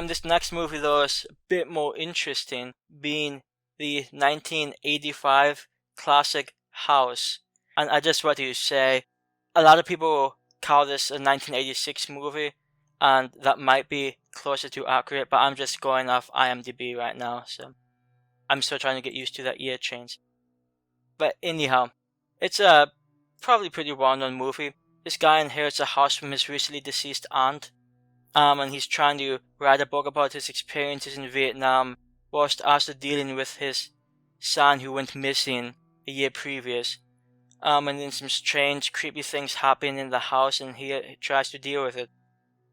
This next movie though is a bit more interesting, being the 1985 classic House. And I just want to say, a lot of people call this a 1986 movie, and that might be closer to accurate, but I'm just going off IMDb right now, so I'm still trying to get used to that year change. But anyhow, it's a probably pretty well-known movie. This guy inherits a house from his recently deceased aunt, and he's trying to write a book about his experiences in Vietnam, whilst also dealing with his son who went missing a year previous. And then some strange, creepy things happen in the house, and he tries to deal with it.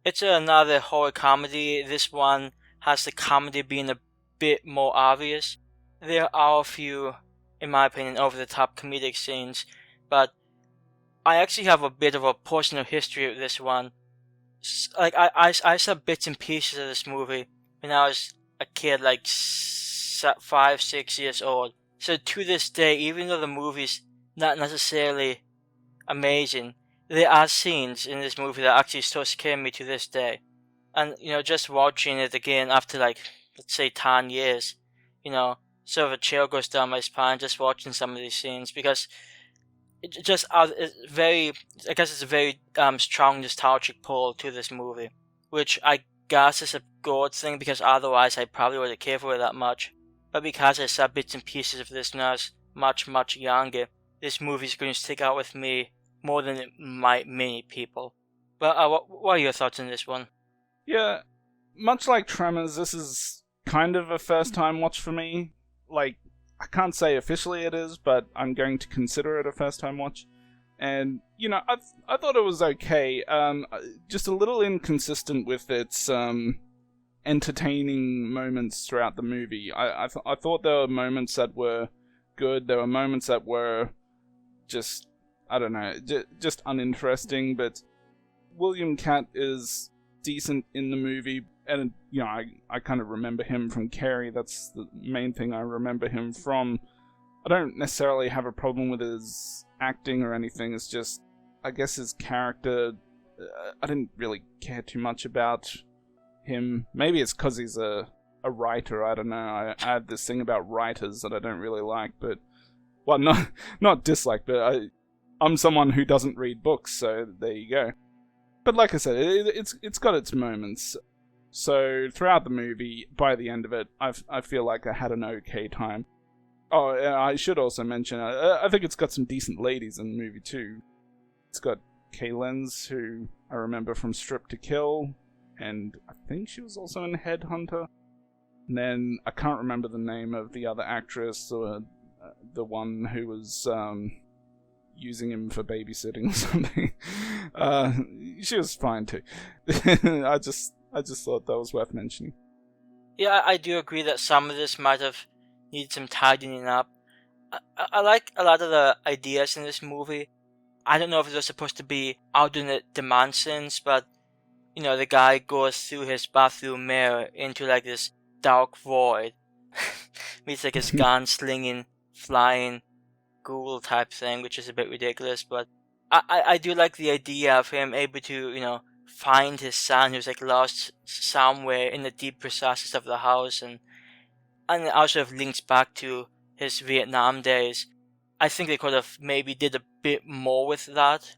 It's another horror comedy. This one has the comedy being a bit more obvious. There are a few, in my opinion, over-the-top comedic scenes, but I actually have a bit of a personal history with this one. Like, I saw bits and pieces of this movie when I was a kid, like 5, 6 years old. So to this day, even though the movie's not necessarily amazing, there are scenes in this movie that actually still scare me to this day. And, just watching it again after, like, let's say 10 years, sort of a chill goes down my spine just watching some of these scenes, because it just it's very, I guess it's a very strong nostalgic pull to this movie, which I guess is a good thing, because otherwise I probably wouldn't care for it that much. But because I saw bits and pieces of this when I was much, much younger, this movie is going to stick out with me more than it might many people. But what are your thoughts on this one? Yeah, much like Tremors, this is kind of a first-time watch for me. Like, I can't say officially it is, but I'm going to consider it a first-time watch. And, I thought it was okay. Just a little inconsistent with its entertaining moments throughout the movie. I thought there were moments that were good. There were moments that were just, I don't know, just uninteresting. But William Katt is decent in the movie. And, I kind of remember him from Carrie. That's the main thing I remember him from. I don't necessarily have a problem with his acting or anything. It's just, I guess his character, I didn't really care too much about him. Maybe it's because he's a writer. I don't know. I have this thing about writers that I don't really like. But, well, not dislike, but I'm someone who doesn't read books, so there you go. But like I said, it's got its moments. So throughout the movie, by the end of it, I feel like I had an okay time. Oh, I should also mention, I think it's got some decent ladies in the movie too. It's got Kay Lenz, who I remember from Strip to Kill, and I think she was also in Headhunter. And then I can't remember the name of the other actress, or the one who was using him for babysitting or something. She was fine too. I just thought that was worth mentioning. Yeah, I do agree that some of this might have needed some tidying up. I like a lot of the ideas in this movie. I don't know if they're supposed to be alternate dimensions, but, the guy goes through his bathroom mirror into, like, this dark void. Meets, like, his gun-slinging, flying ghoul type thing, which is a bit ridiculous, but I do like the idea of him able to, find his son who's, like, lost somewhere in the deep recesses of the house, and it also links back to his Vietnam days. I think they could have maybe did a bit more with that,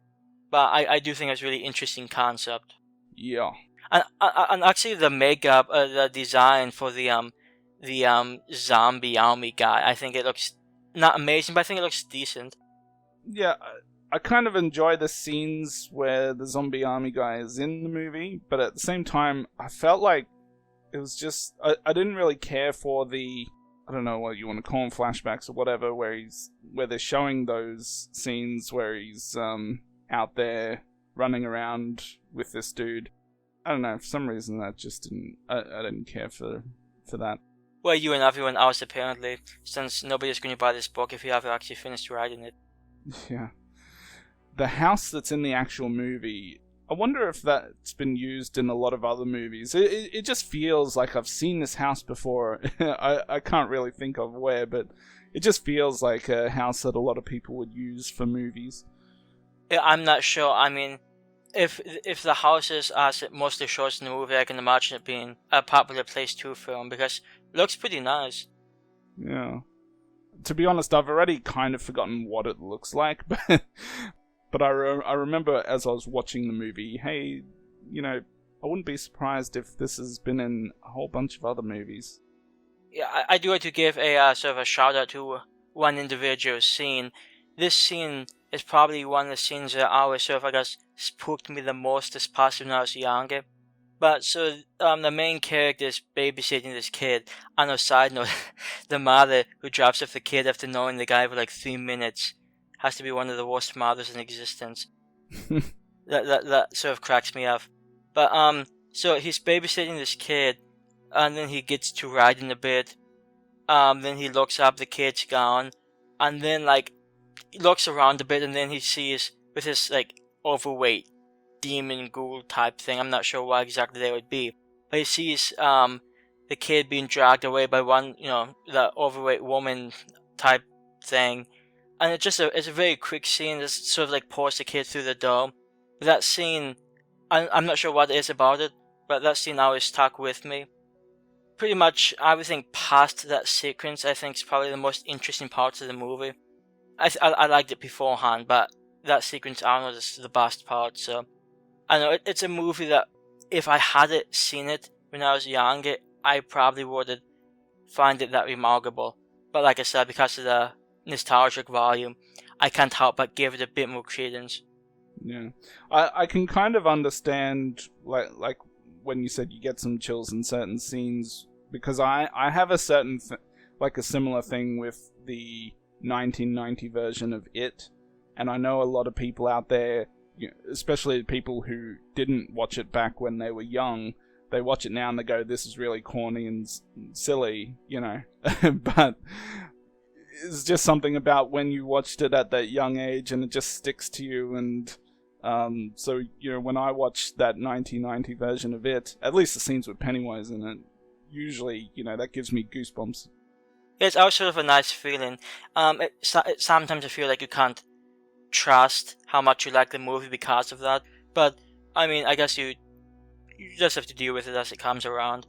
but I do think it's a really interesting concept. Yeah. And actually the makeup, the design for the zombie army guy, I think it looks not amazing, but I think it looks decent. Yeah, I kind of enjoy the scenes where the zombie army guy is in the movie, but at the same time, I felt like it was just, I didn't really care for the, I don't know what you want to call them, flashbacks or whatever, where they're showing those scenes where he's out there running around with this dude. I don't know, for some reason that just didn't, I didn't care for that. Well, you and everyone else apparently, since nobody's going to buy this book if you haven't actually finished writing it. Yeah. The house that's in the actual movie, I wonder if that's been used in a lot of other movies. It just feels like I've seen this house before. I can't really think of where, but it just feels like a house that a lot of people would use for movies. Yeah, I'm not sure. I mean, if the house is as it mostly shows in the movie, I can imagine it being a popular place to film because it looks pretty nice. Yeah. To be honest, I've already kind of forgotten what it looks like, but I remember as I was watching the movie, hey, I wouldn't be surprised if this has been in a whole bunch of other movies. Yeah, I do like to give a sort of a shout out to one individual scene. This scene is probably one of the scenes that always sort of, I guess, spooked me the most, especially when I was younger. But so the main character is babysitting this kid. On a side note, the mother who drops off the kid after knowing the guy for like 3 minutes has to be one of the worst mothers in existence. that sort of cracks me up. But so he's babysitting this kid, and then he gets to riding a bit. Then he looks up, the kid's gone, and then like he looks around a bit, and then he sees with his like overweight demon ghoul type thing. I'm not sure what exactly they would be, but he sees the kid being dragged away by one, the overweight woman type thing, and it's a very quick scene. It sort of like pours the kid through the door. But that scene, I'm not sure what it is about it, but that scene always stuck with me. Pretty much everything past that sequence, I think, is probably the most interesting parts of the movie. I liked it beforehand, but that sequence, I don't know, is the best part. So I know it's a movie that if I hadn't seen it when I was younger, I probably wouldn't find it that remarkable. But like I said, because of the nostalgic volume, I can't help but give it a bit more credence. Yeah, I can kind of understand like when you said you get some chills in certain scenes, because I have a certain like a similar thing with the 1990 version of It, and I know a lot of people out there, especially people who didn't watch it back when they were young, they watch it now and they go, this is really corny and silly, but it's just something about when you watched it at that young age and it just sticks to you. And so when I watched that 1990 version of It, at least the scenes with Pennywise in it, usually that gives me goosebumps. It's also sort of a nice feeling. Sometimes I feel like you can't trust how much you like the movie because of that, but I mean, I guess you just have to deal with it as it comes around.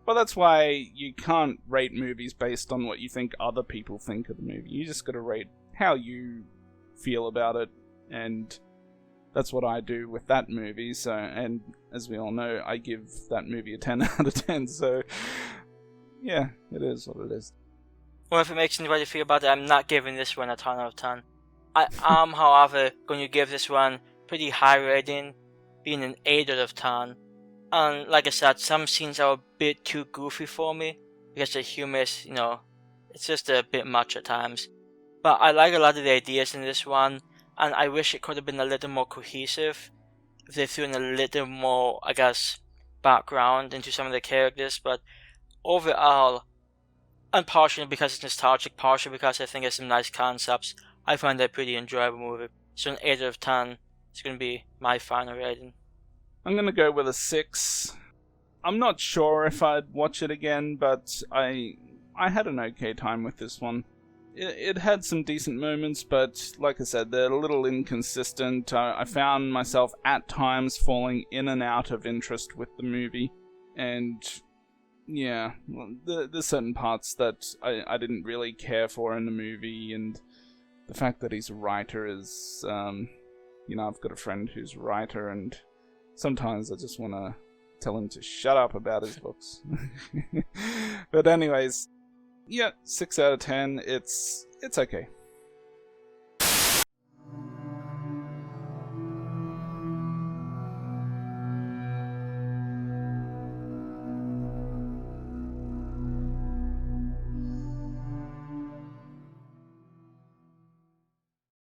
Well, that's why you can't rate movies based on what you think other people think of the movie. You just gotta rate how you feel about it, and that's what I do with that movie. So, and as we all know, I give that movie a 10 out of 10, so yeah, it is what it is. Well, if it makes anybody feel better, I'm not giving this one a 10 out of 10. I am, however, going to give this one pretty high rating, being an 8 out of 10. And like I said, some scenes are a bit too goofy for me, because the humor is, it's just a bit much at times. But I like a lot of the ideas in this one, and I wish it could have been a little more cohesive, if they threw in a little more, I guess, background into some of the characters. But overall, and partially because it's nostalgic, partially because I think it's some nice concepts, I find that a pretty enjoyable movie. So an 8 out of 10 is going to be my final rating. I'm going to go with a 6. I'm not sure if I'd watch it again, but I had an okay time with this one. It had some decent moments, but like I said, they're a little inconsistent. I found myself at times falling in and out of interest with the movie, and yeah, there's certain parts that I didn't really care for in the movie, and the fact that he's a writer is, I've got a friend who's a writer, and sometimes I just want to tell him to shut up about his books. But anyways, yeah, 6 out of 10, it's okay.